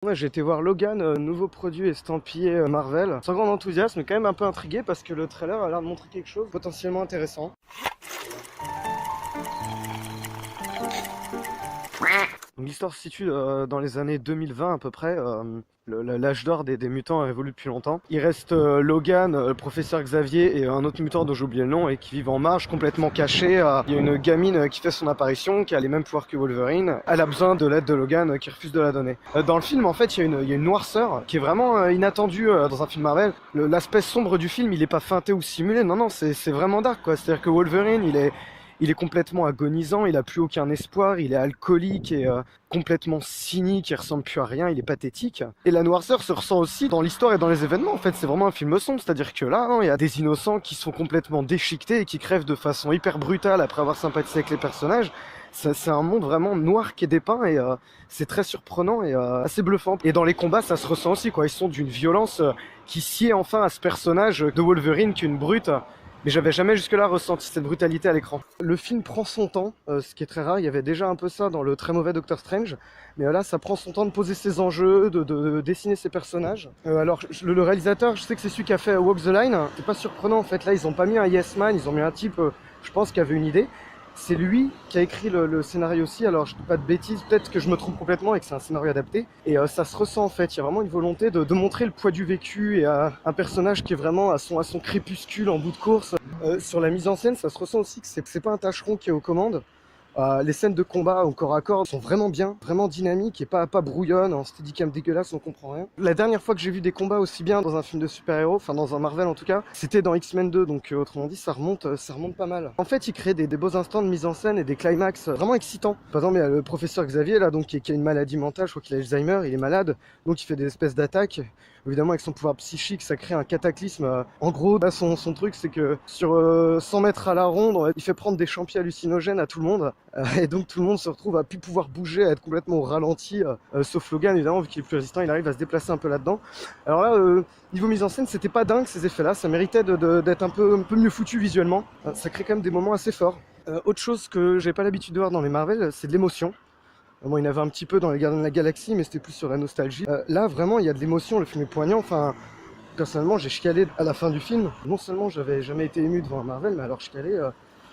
Ouais, j'ai été voir Logan, nouveau produit estampillé Marvel. Sans grand enthousiasme, mais quand même un peu intrigué parce que le trailer a l'air de montrer quelque chose de potentiellement intéressant. L'histoire se situe dans les années 2020 à peu près. L'âge d'or des mutants a évolué depuis longtemps. Il reste Logan, le professeur Xavier et un autre mutant dont j'ai oublié le nom et qui vivent en marge, complètement cachés. Il y a une gamine qui fait son apparition, qui a les mêmes pouvoirs que Wolverine. Elle a besoin de l'aide de Logan qui refuse de la donner. Dans le film, en fait, il y a une noirceur qui est vraiment inattendue dans un film Marvel. L'aspect sombre du film, il est pas feinté ou simulé. Non, non, c'est vraiment dark, quoi. C'est-à-dire que Wolverine, il est complètement agonisant, il a plus aucun espoir, il est alcoolique et complètement cynique, il ressemble plus à rien, il est pathétique. Et la noirceur se ressent aussi dans l'histoire et dans les événements. En fait, c'est vraiment un film sombre, c'est-à-dire que là, il y a des innocents qui sont complètement déchiquetés et qui crèvent de façon hyper brutale après avoir sympathisé avec les personnages. C'est un monde vraiment noir qui est dépeint et c'est très surprenant et assez bluffant. Et dans les combats, ça se ressent aussi, quoi. Ils sont d'une violence qui sied enfin à ce personnage de Wolverine qui est une brute. Mais j'avais jamais jusque-là ressenti cette brutalité à l'écran. Le film prend son temps, ce qui est très rare. Il y avait déjà un peu ça dans le très mauvais Doctor Strange. Mais là, ça prend son temps de poser ses enjeux, de dessiner ses personnages. Alors, le réalisateur, je sais que c'est celui qui a fait Walk the Line. C'est pas surprenant, en fait. Là, ils ont pas mis un Yes Man, ils ont mis un type, je pense, qui avait une idée. C'est lui qui a écrit le scénario aussi, alors je dis pas de bêtises, peut-être que je me trompe complètement et que c'est un scénario adapté. Et ça se ressent en fait, il y a vraiment une volonté de montrer le poids du vécu et un personnage qui est vraiment à son crépuscule en bout de course. Sur la mise en scène, ça se ressent aussi que c'est pas un tâcheron qui est aux commandes. Les scènes de combat au corps à corps sont vraiment bien, vraiment dynamiques et pas brouillonnes, en steadicam dégueulasse, on comprend rien. La dernière fois que j'ai vu des combats aussi bien dans un film de super-héros, enfin dans un Marvel en tout cas, c'était dans X-Men 2, donc autrement dit ça remonte pas mal. En fait, il crée des beaux instants de mise en scène et des climax vraiment excitants. Par exemple, il y a le professeur Xavier là, donc qui a une maladie mentale, je crois qu'il a Alzheimer, il est malade, donc il fait des espèces d'attaques. Évidemment, avec son pouvoir psychique, ça crée un cataclysme. En gros, là, son truc, c'est que sur 100 mètres à la ronde, il fait prendre des champignons hallucinogènes à tout le monde. Et donc, tout le monde se retrouve à plus pouvoir bouger, à être complètement au ralenti. Sauf Logan, évidemment, vu qu'il est plus résistant, il arrive à se déplacer un peu là-dedans. Alors là, niveau mise en scène, c'était pas dingue ces effets-là. Ça méritait d'être un peu mieux foutu visuellement. Ça crée quand même des moments assez forts. Autre chose que j'ai pas l'habitude de voir dans les Marvel, c'est de l'émotion. Bon, il y en avait un petit peu dans les Gardiens de la Galaxie, mais c'était plus sur la nostalgie. Là, vraiment, il y a de l'émotion, le film est poignant. Enfin, personnellement, j'ai chialé à la fin du film. Non seulement j'avais jamais été ému devant un Marvel, mais alors chialé,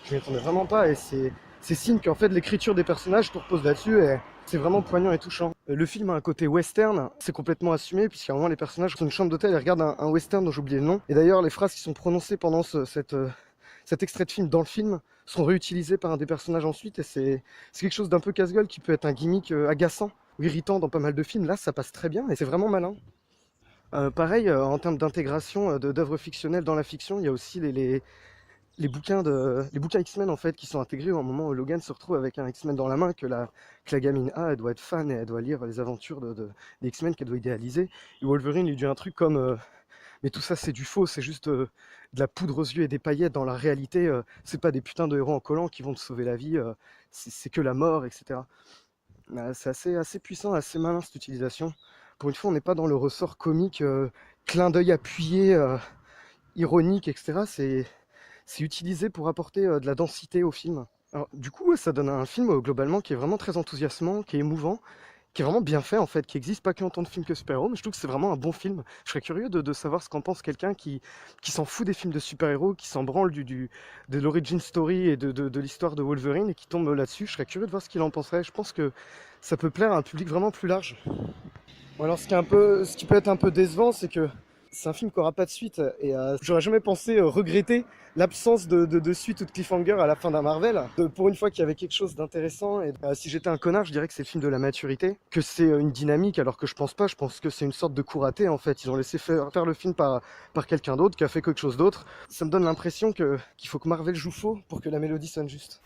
je m'y attendais vraiment pas. Et c'est signe qu'en fait, l'écriture des personnages, tout repose là-dessus. Et c'est vraiment poignant et touchant. Le film a un côté western, c'est complètement assumé, puisqu'à un moment, les personnages sont dans une chambre d'hôtel et regardent un western dont j'ai oublié le nom. Et d'ailleurs, les phrases qui sont prononcées pendant cet extrait de film dans le film seront réutilisés par un des personnages ensuite, et c'est quelque chose d'un peu casse-gueule qui peut être un gimmick agaçant ou irritant dans pas mal de films. Là, ça passe très bien et c'est vraiment malin. Pareil, en termes d'intégration d'œuvres fictionnelles dans la fiction, il y a aussi les bouquins X-Men en fait qui sont intégrés au moment où Logan se retrouve avec un X-Men dans la main que la gamine a, elle doit être fan et elle doit lire les aventures des X-Men qu'elle doit idéaliser. Et Wolverine lui dit un truc comme mais tout ça c'est du faux, c'est juste de la poudre aux yeux et des paillettes. Dans la réalité, c'est pas des putains de héros en collant qui vont te sauver la vie, c'est que la mort, etc. C'est assez puissant, assez malin cette utilisation. Pour une fois, on n'est pas dans le ressort comique, clin d'œil appuyé, ironique, etc. C'est utilisé pour apporter de la densité au film. Alors, du coup, ouais, ça donne un film globalement qui est vraiment très enthousiasmant, qui est émouvant, qui est vraiment bien fait en fait, qui existe pas qu'en tant de film que super-héros, mais je trouve que c'est vraiment un bon film. Je serais curieux de savoir ce qu'en pense quelqu'un qui s'en fout des films de super-héros, qui s'en branle de l'origin story et de l'histoire de Wolverine et qui tombe là-dessus. Je serais curieux de voir ce qu'il en penserait. Je pense que ça peut plaire à un public vraiment plus large. Bon, alors ce qui peut être un peu décevant, c'est que c'est un film qui aura pas de suite et j'aurais jamais pensé regretter l'absence de suite ou de cliffhanger à la fin d'un Marvel. Pour une fois qu'il y avait quelque chose d'intéressant, et si j'étais un connard, je dirais que c'est le film de la maturité, que c'est une dynamique, alors que je pense pas. Je pense que c'est une sorte de coup raté en fait. Ils ont laissé faire le film par quelqu'un d'autre qui a fait quelque chose d'autre. Ça me donne l'impression qu'il faut que Marvel joue faux pour que la mélodie sonne juste.